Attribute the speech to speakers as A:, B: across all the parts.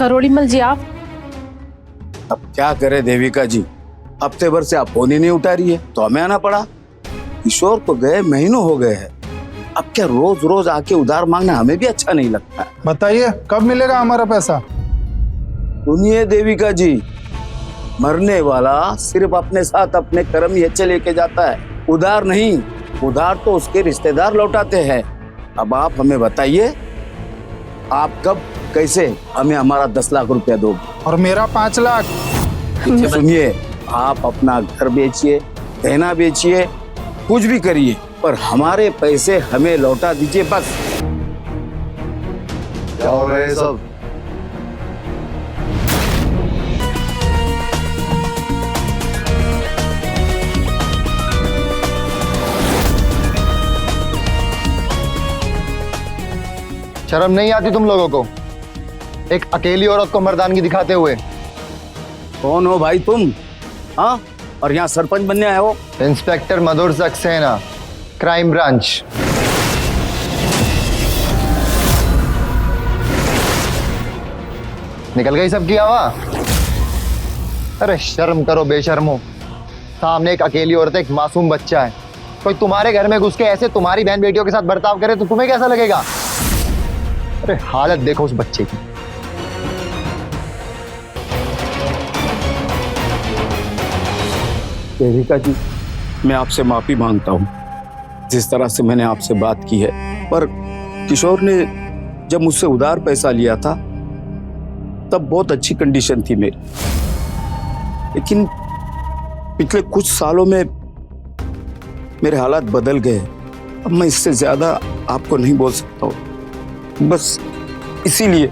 A: करोड़ीमल जी आप।
B: अब क्या करे देविका जी, हफ्ते भर से आप फोन ही नहीं उठा रही है तो हमें आना पड़ा। किशोर को गए महीनों हो गए हैं, अब क्या रोज रोज आके उधार मांगना हमें भी अच्छा नहीं लगता।
C: बताइए कब मिलेगा हमारा पैसा?
B: सुनिए देविका जी, मरने वाला सिर्फ अपने साथ अपने कर्म ही अच्छे लेके जाता है, उधार नहीं। उधार तो उसके रिश्तेदार लौटाते हैं। अब आप हमें बताइए, आप कब कैसे हमें हमारा 10 लाख रुपया दोगे?
C: और मेरा 5 लाख।
B: सुनिए, आप अपना घर बेचिए, गहना बेचिए, कुछ भी करिए, पर हमारे पैसे हमें लौटा दीजिए बस।
D: क्या हो रहा है सब?
E: शर्म नहीं आती तुम लोगों को, एक अकेली औरत को मर्दानगी दिखाते हुए?
B: कौन हो भाई तुम? हाँ, और यहाँ सरपंच बनने आए हो?
E: इंस्पेक्टर मधुर सक्सेना, क्राइम ब्रांच। निकल गई सबकी हवा? अरे शर्म करो बेशर्मो, सामने एक अकेली औरत, एक मासूम बच्चा है, कोई तुम्हारे घर में घुस के ऐसे तुम्हारी बहन बेटियों के साथ बर्ताव करे तो तुम्हें कैसा लगेगा? अरे हालत देखो उस बच्चे की।
B: देविका जी, मैं आपसे माफी मांगता हूँ जिस तरह से मैंने आपसे बात की है, पर किशोर ने जब मुझसे उधार पैसा लिया था तब बहुत अच्छी कंडीशन थी मेरी, लेकिन पिछले कुछ सालों में मेरे हालात बदल गए। अब मैं इससे ज्यादा आपको नहीं बोल सकता हूँ, बस इसीलिए।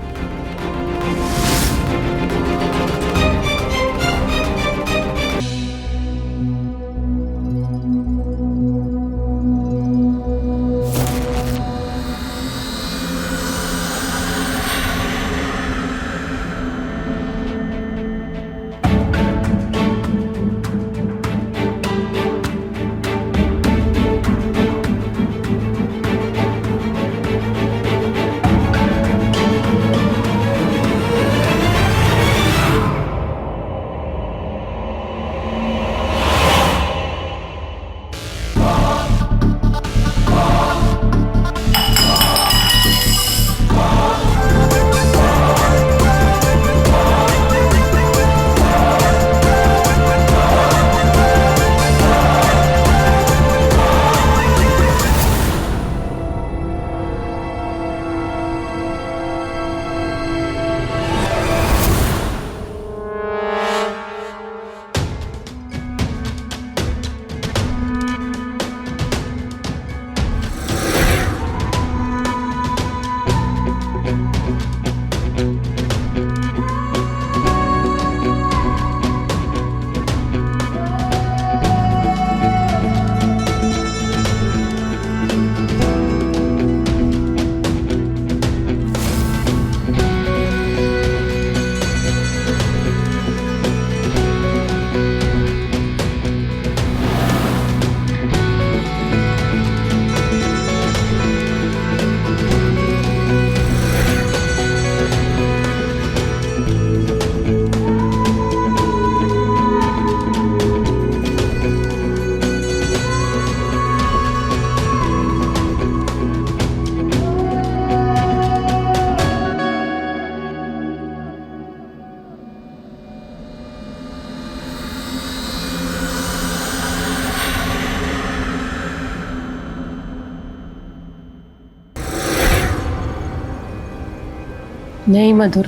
A: नहीं मधुर,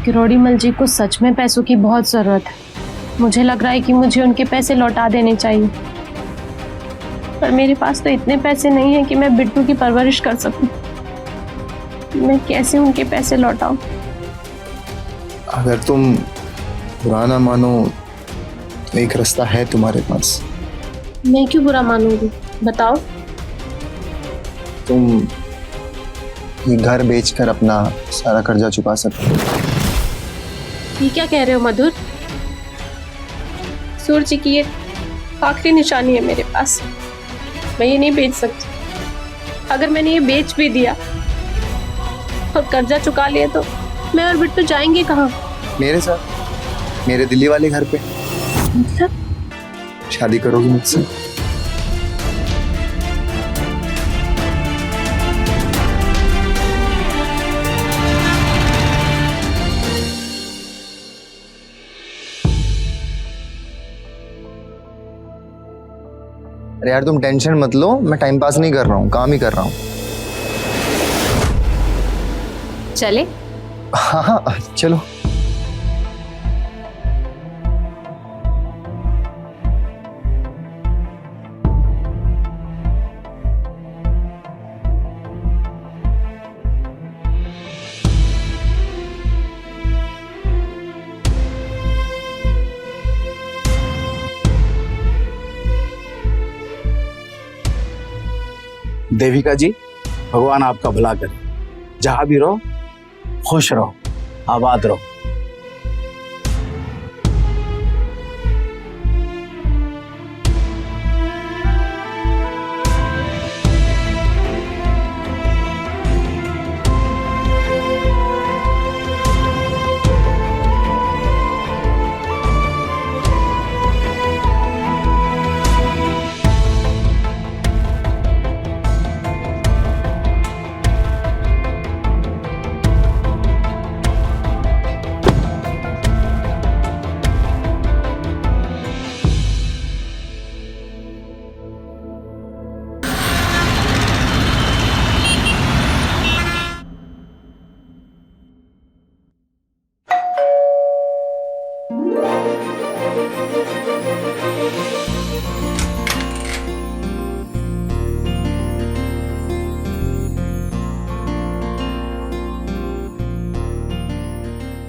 A: करोड़ीमल जी को सच में पैसों की बहुत जरूरत है। मुझे लग रहा है कि मुझे उनके पैसे लौटा देने चाहिए, पर मेरे पास तो इतने पैसे नहीं है कि मैं बिट्टू की परवरिश कर सकूं। मैं कैसे उनके पैसे लौटाऊं?
D: अगर तुम बुरा ना मानो तो एक रास्ता है तुम्हारे पास।
A: मैं क्यों बुरा मानूंगी, बताओ।
D: तुम ये घर बेचकर अपना सारा कर्जा चुका सकते हो।
A: ये क्या कह रहे हो मधुर? सूरज जी की ये आखिरी निशानी है मेरे पास, मैं ये नहीं बेच सकती। अगर मैंने ये बेच भी दिया और कर्जा चुका लिया तो मैं और बिट्टू जाएंगे कहाँ?
D: मेरे साथ, मेरे दिल्ली वाले घर पे।
A: मतलब
D: शादी करोगी मुझसे?
E: अरे यार तुम टेंशन मत लो, मैं टाइम पास नहीं कर रहा हूँ, काम ही कर रहा हूँ।
F: चले?
E: हाँ हाँ चलो।
B: देविका जी, भगवान आपका भला करे। जहां भी रहो खुश रहो, आबाद रहो।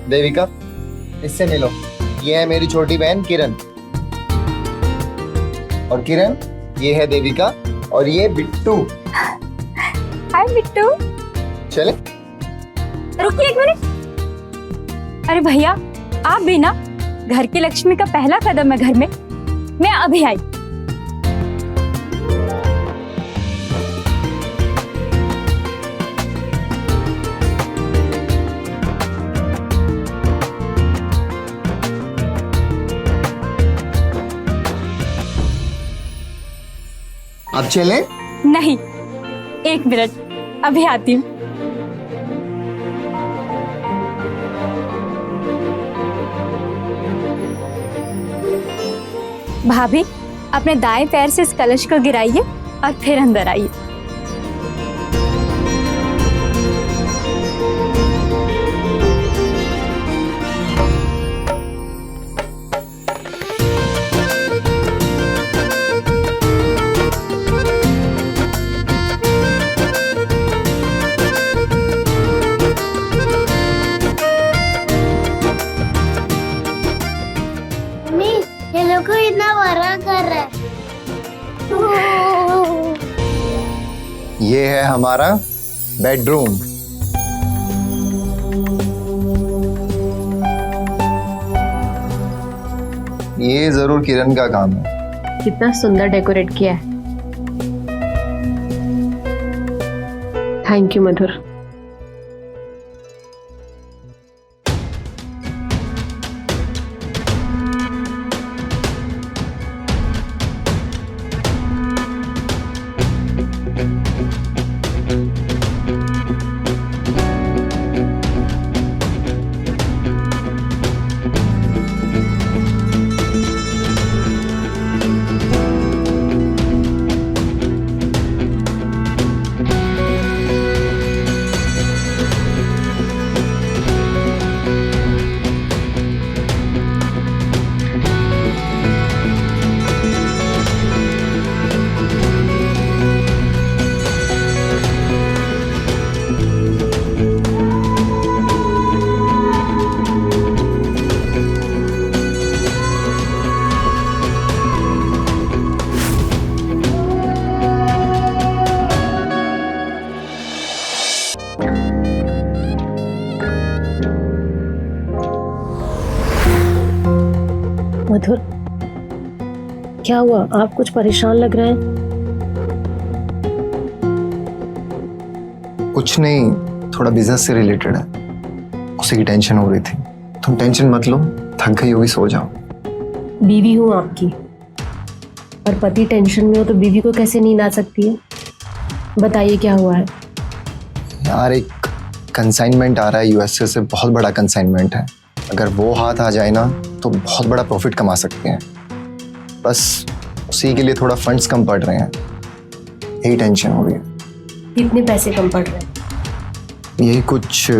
E: देविका, इससे मिलो। ये है मेरी छोटी बहन किरण। और किरण, ये है देविका और ये बिट्टू।
F: हाय बिट्टू।
E: चले?
F: रुकिए एक मिनट। अरे भैया, आप भी ना, घर की लक्ष्मी का पहला कदम है घर में। मैं अभी आई।
E: अब चले?
F: नहीं, एक मिनट, अभी आती हूँ। भाभी, अपने दाएं पैर से इस कलश को गिराइए और फिर अंदर आइए।
G: ये लोग को इतना बड़ा कर रहा है।
E: ये है हमारा बेडरूम। ये जरूर किरण का काम है।
A: कितना सुंदर डेकोरेट किया है। थैंक यू मधुर। मधुर, क्या हुआ? आप कुछ परेशान लग रहे हैं।
E: कुछ नहीं, थोड़ा बिजनेस से रिलेटेड है।
D: उसी की टेंशन हो रही थी। तुम टेंशन मत लो, थक गई होगी, सो जाओ।
A: बीवी हूँ आपकी, और पति टेंशन में हो तो बीवी को कैसे नींद आ सकती है? बताइए क्या हुआ है?
D: यार एक कंसाइनमेंट आ रहा है यूएसए से, बहुत बड़ा कंसाइनमेंट है। अगर वो हाथ आ जाए ना तो बहुत बड़ा प्रॉफिट कमा सकते हैं। बस उसी के लिए थोड़ा फंड्स कम पड़ रहे हैं, यही टेंशन हो रही है।
A: कितने पैसे कम पड़ रहे हैं?
D: यही कुछ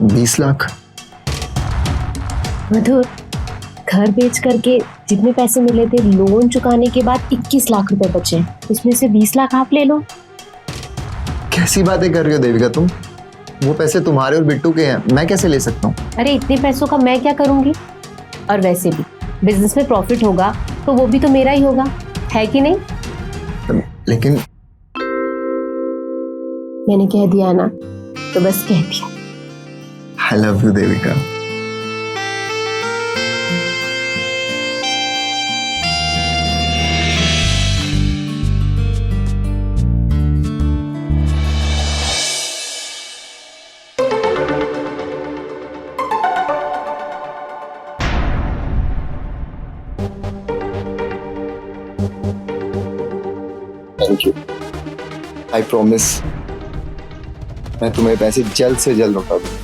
D: 20 लाख।
A: मधुर, घर बेच करके जितने पैसे मिले थे लोन चुकाने के बाद 21 लाख रुपए बचे, उसमें से 20 लाख आप ले लो।
D: कैसी बातें कर रही हो देविका तुम? वो पैसे तुम्हारे और बिट्टू के हैं, मैं कैसे ले सकता हूँ?
A: अरे इतने पैसों का मैं क्या करूंगी? और वैसे भी बिजनेस में प्रॉफिट होगा तो वो भी तो मेरा ही होगा, है कि नहीं?
D: लेकिन
A: मैंने कह दिया ना, तो बस कह दिया।
D: I love you Devika. Thank you. I promise मैं तुम्हें पैसे जल्द से जल्द लौटा दूँ।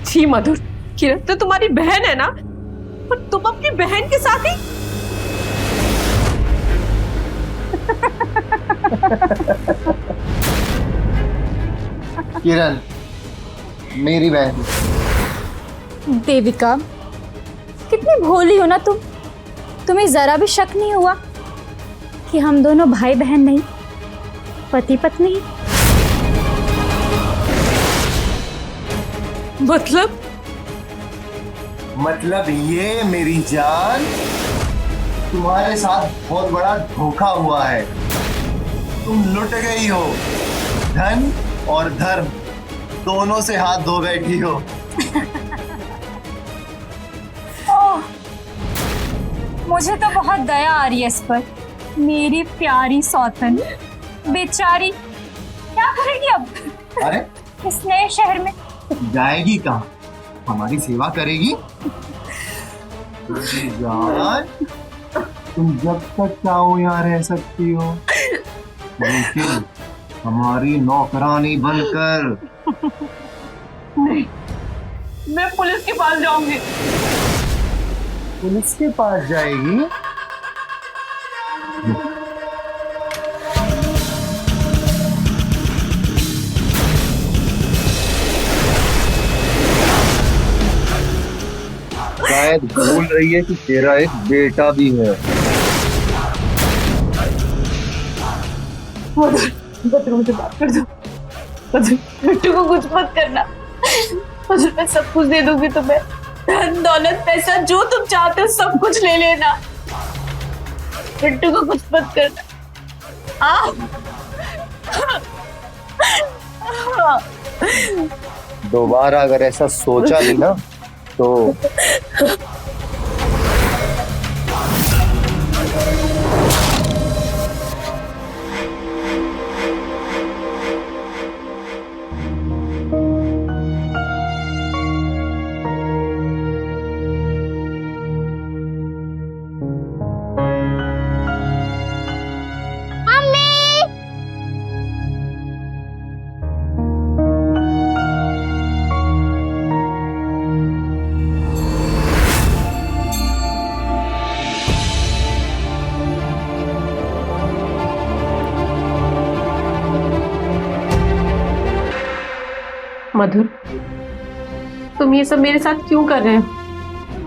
H: छी मधुर, किरण तो तुम्हारी बहन है ना, और तुम अपनी बहन के साथ ही।
E: किरण मेरी बहन।
F: देविका, कितनी भोली हो ना तुम। तुम्हें जरा भी शक नहीं हुआ कि हम दोनों भाई बहन नहीं, पति पत्नी हैं?
E: मतलब ये मेरी जान, तुम्हारे साथ बहुत बड़ा धोखा हुआ है। तुम लुट गई हो, धन और धर्म दोनों से हाथ धो बैठी हो।
F: ओह, मुझे तो बहुत दया आ रही है इस पर। मेरी प्यारी सौतन बेचारी क्या करेगी अब
E: अरे
F: इस नए शहर में?
E: जाएगी कहाँ? हमारी सेवा करेगी। यार तुम जब तक चाहो यहाँ रह सकती हो, लेकिन हमारी नौकरानी बनकर।
H: नहीं, मैं पुलिस के पास जाऊंगी।
E: पुलिस के पास जाएगी? शायद भूल रही है कि तेरा एक बेटा भी है।
H: मधुर मुझे बात कर दो। मधुर, बिट्टू को कुछ मत करना। मधुर, मैं सब कुछ दे दूंगी तुम्हें, धन दौलत पैसा जो तुम चाहते हो सब कुछ ले लेना। बिट्टू को कुछ मत करना।
E: दोबारा अगर ऐसा सोचा भी ना तो
A: मधुर, तुम ये सब मेरे साथ क्यों कर रहे हो?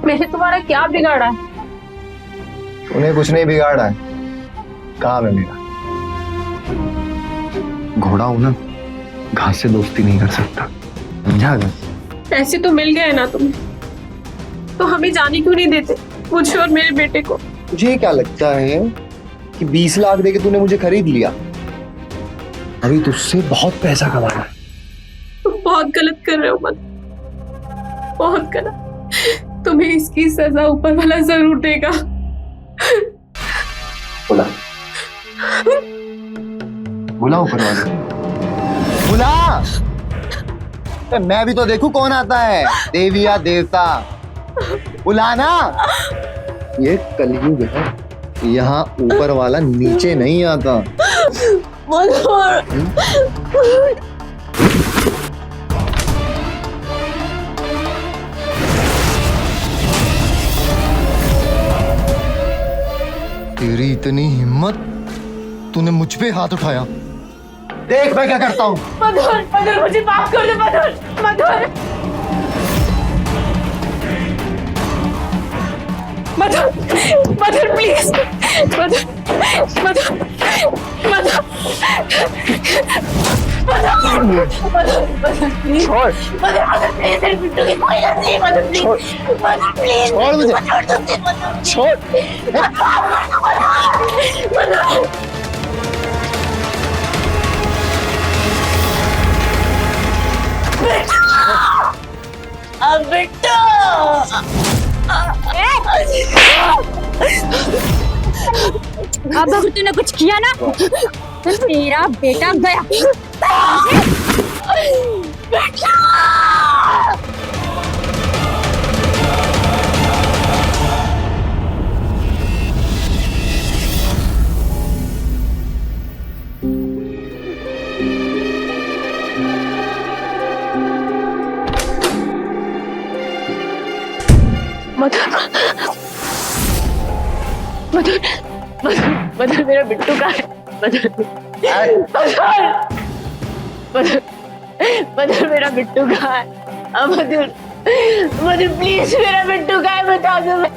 A: मैंने तुम्हारा क्या बिगाड़ा है?
E: उन्हें कुछ नहीं बिगाड़ा है, काम है मेरा। घोड़ा हूं ना, घास से दोस्ती नहीं कर सकता, समझा गया?
A: पैसे तो मिल गए ना तुम्हें, तो हमें जाने क्यों नहीं देते, मुझे और मेरे बेटे को?
E: तुझे क्या लगता है कि 20 लाख देके तूने मुझे खरीद लिया? अभी तुझसे बहुत पैसा कमाना है।
A: तुम बहुत गलत कर रहे हो मधुर, बहुत गलत। तुम्हें इसकी सजा ऊपर वाला जरूर देगा।
E: बुला बुला ऊपर वाले, बुला। मैं भी तो देखूं कौन आता है, देवी या देवता। बुलाना। ये कलयुग है, यहाँ ऊपर वाला नीचे नहीं आता। तेरी इतनी हिम्मत, तूने मुझ पे हाथ उठाया। देख मैं क्या करता हूँ।
H: मधुर, मधुर मुझे माफ कर दे Madhur, Madhur, Madhur, Madhur please, Madhur, Madhur, Madhur, Madhur please, Madhur please, Bittu की कोई गलती नहीं, मधुर प्लीज, मधुर प्लीज,
E: छोड़ मुझे, छोड़।
H: मधुर। बिट्टू,
F: अब अगर तूने कुछ किया ना तो तेरा बेटा गया।
A: मधुर, मधुर, मधुर, मधुर मेरा बिट्टू का है। मधुर, मधुर, मधुर, मधुर मेरा बिट्टू का है। अब मधुर, मधुर प्लीज मेरा बिट्टू का है, बता दो। मधुर,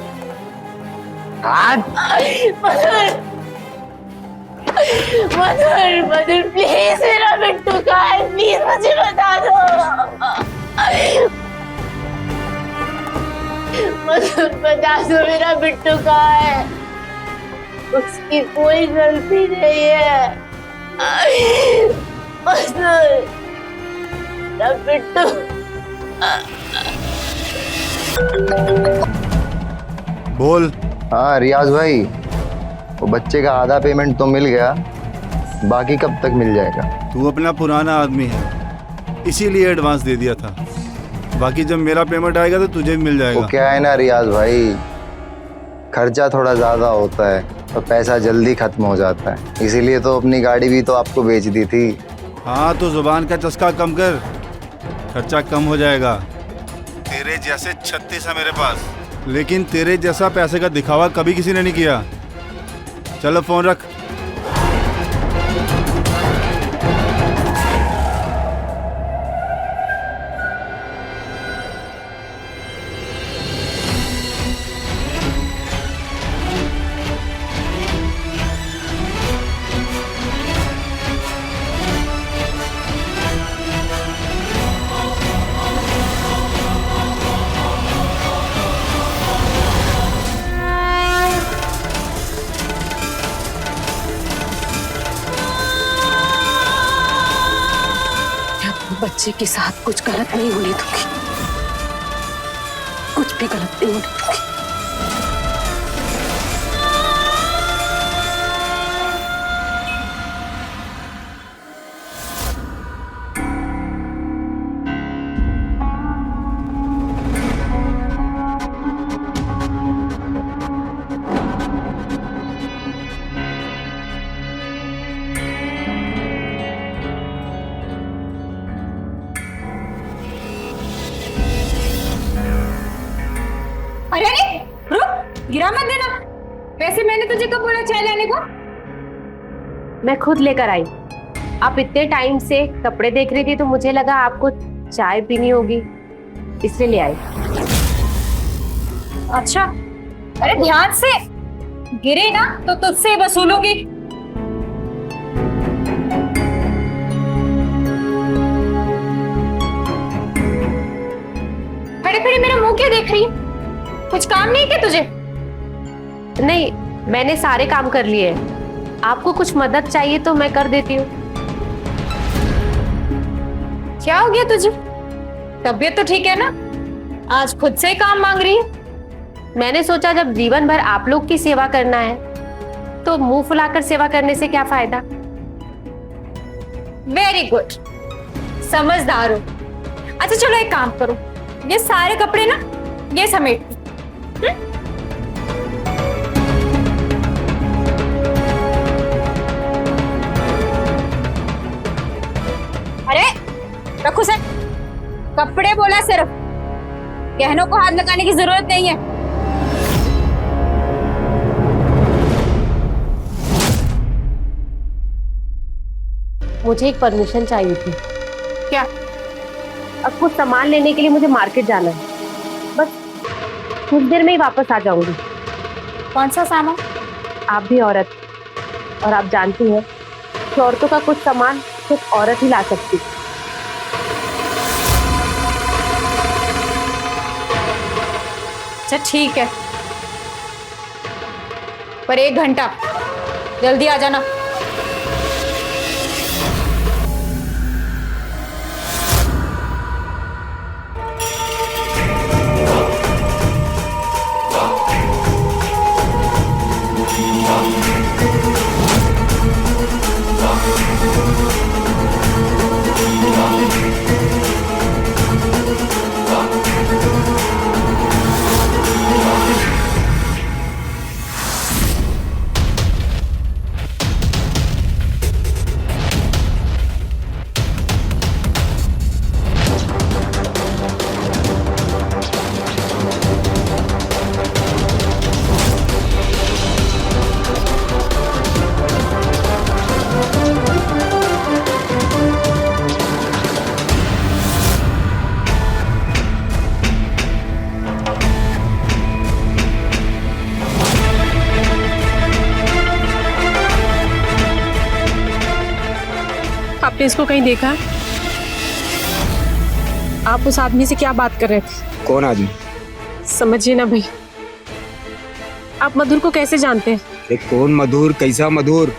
A: मधुर, मधुर प्लीज मेरा बिट्टू का है, प्लीज मुझे बता दो। मधुर बता दो मेरा बिट्टू कहाँ है, उसकी कोई गलती नहीं है। मधुर मेरा बिट्टू।
E: बोल। हाँ रियाज भाई, वो बच्चे का आधा पेमेंट तो मिल गया, बाकी कब तक मिल जाएगा?
I: तू अपना पुराना आदमी है, इसीलिए एडवांस दे दिया था। बाकी जब मेरा पेमेंट आएगा तो तुझे भी मिल जाएगा।
E: वो क्या है ना रियाज भाई, खर्चा थोड़ा ज्यादा होता है और पैसा जल्दी खत्म हो जाता है, इसीलिए तो अपनी गाड़ी भी तो आपको बेच दी थी।
I: हाँ तो जुबान का चस्का कम कर, खर्चा कम हो जाएगा। तेरे जैसे 36 है मेरे पास, लेकिन तेरे जैसा पैसे का दिखावा कभी किसी ने नहीं किया। चलो फोन रख।
A: बच्चे के साथ कुछ गलत नहीं होने दूंगी, कुछ भी गलत नहीं होने दूंगी।
F: अरे रुक, गिरा मत देना। वैसे मैंने तुझे कब बोला चाय लाने को?
J: मैं खुद लेकर आई। आप इतने टाइम से कपड़े देख रही थी तो मुझे लगा आपको चाय पीनी होगी इसलिए ले आई।
F: अच्छा, अरे ध्यान से, गिरे ना तो तुझसे ही वसूलूंगी। खड़े खड़े मेरा मुंह क्या देख रही है? कुछ काम नहीं क्या तुझे?
J: नहीं, मैंने सारे काम कर लिए हैं। आपको कुछ मदद चाहिए तो मैं कर देती हूँ।
F: क्या हो गया तुझे? तबीयत तो ठीक है ना? आज खुद से ही काम मांग रही है।
J: मैंने सोचा जब जीवन भर आप लोग की सेवा करना है तो मुंह फुलाकर सेवा करने से क्या फायदा।
F: वेरी गुड, समझदार हो। अच्छा चलो एक काम करो, ये सारे कपड़े ना ये समेट लो। अरे रखो सर, कपड़े बोला सिर्फ, गहनों को हाथ लगाने की जरूरत नहीं है।
J: मुझे एक परमिशन चाहिए थी।
F: क्या?
J: अब कुछ सामान लेने के लिए मुझे मार्केट जाना है, बस कुछ देर में ही वापस आ जाऊंगी।
F: कौन सा सामान?
J: आप भी औरत और आप जानती हैं कि औरतों का कुछ सामान सिर्फ औरत ही ला सकती।
F: अच्छा ठीक है, पर 1 घंटा जल्दी आ जाना।
A: आपने इसको कहीं देखा? आप उस आदमी से क्या बात कर रहे थे?
K: कौन आदमी?
A: समझिए ना भाई, आप मधुर को कैसे जानते हैं?
K: ये कौन मधुर, कैसा मधुर?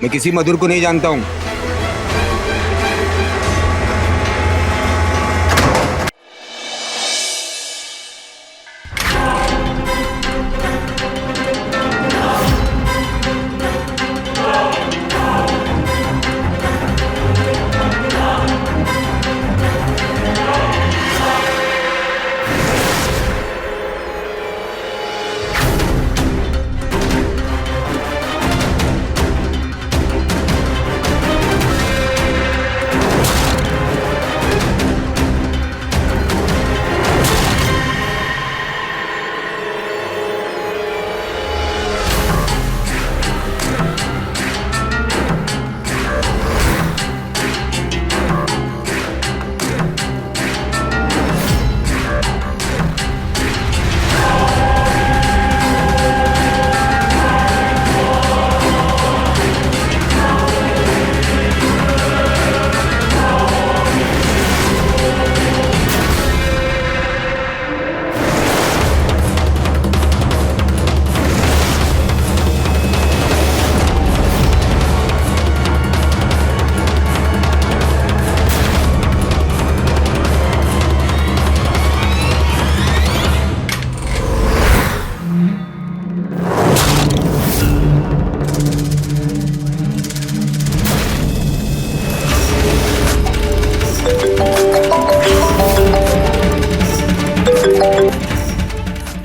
K: मैं किसी मधुर को नहीं जानता हूँ।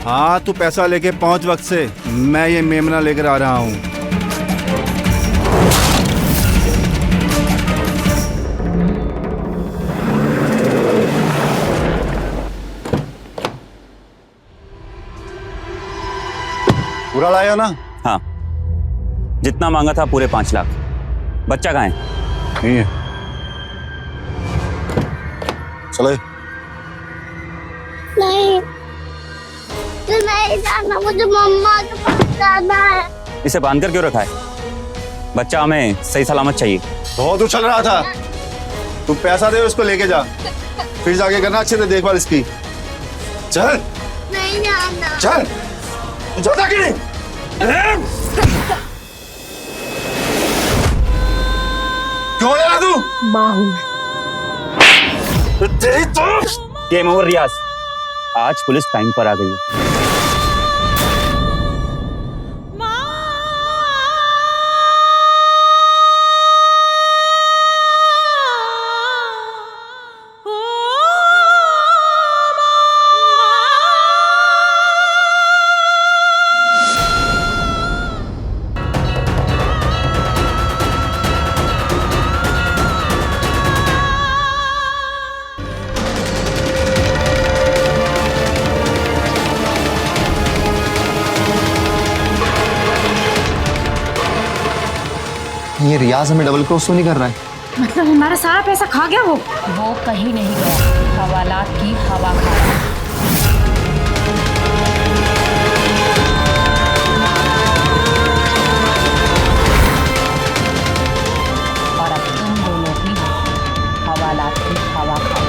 I: हाँ तू पैसा लेके पहुंच वक्त से, मैं ये मेमना लेकर आ रहा हूँ।
E: पूरा लाया ना?
L: हाँ, जितना मांगा था पूरे 5 लाख। बच्चा कहाँ है?
I: नहीं है।
B: चले।
G: नहीं, तो नहीं जाना, मुझे मम्मा के पास जाना है।
L: इसे बांध कर क्यों रखा है? बच्चा हमें सही सलामत चाहिए।
I: बहुत उछल रहा था। तू पैसा दे उसको लेके जा, फिर जाके करना अच्छे से देखभाल इसकी। चल
G: नहीं जाना।
I: चल, तू जाता कि नहीं? क्यों ले रहा तू?
A: माँ हूँ।
I: तेरी तो
L: गेम ओवर रियाज, आज पुलिस टाइम पर आ गई है।
E: ये रियाज हमें डबल क्रॉस तो नहीं कर रहा है?
F: मतलब हमारा सारा पैसा खा गया वो कहीं नहीं गया, हवालात की हवा खा रहा है। और अब तुम दोनों भी हवालात की हवा खाओ।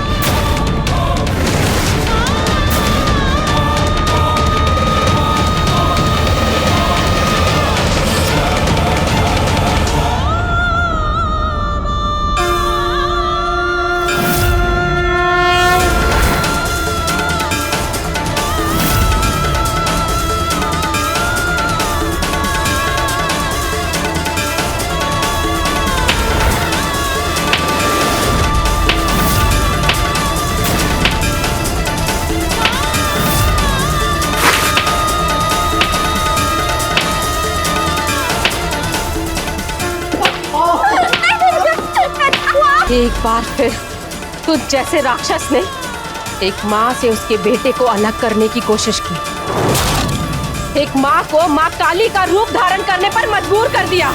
J: एक बार फिर तुझ जैसे राक्षस ने एक माँ से उसके बेटे को अलग करने की कोशिश की। एक माँ को माँ काली का रूप धारण करने पर मजबूर कर दिया।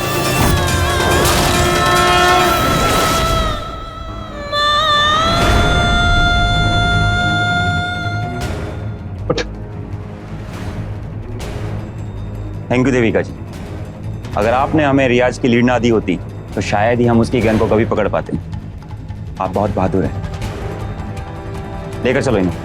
L: थैंक यू देविका जी। अगर आपने हमें रियाज की लीड ना दी होती तो शायद ही हम उसकी गन को कभी पकड़ पाते। आप बहुत बहादुर हैं। लेकर चलो इन्हें।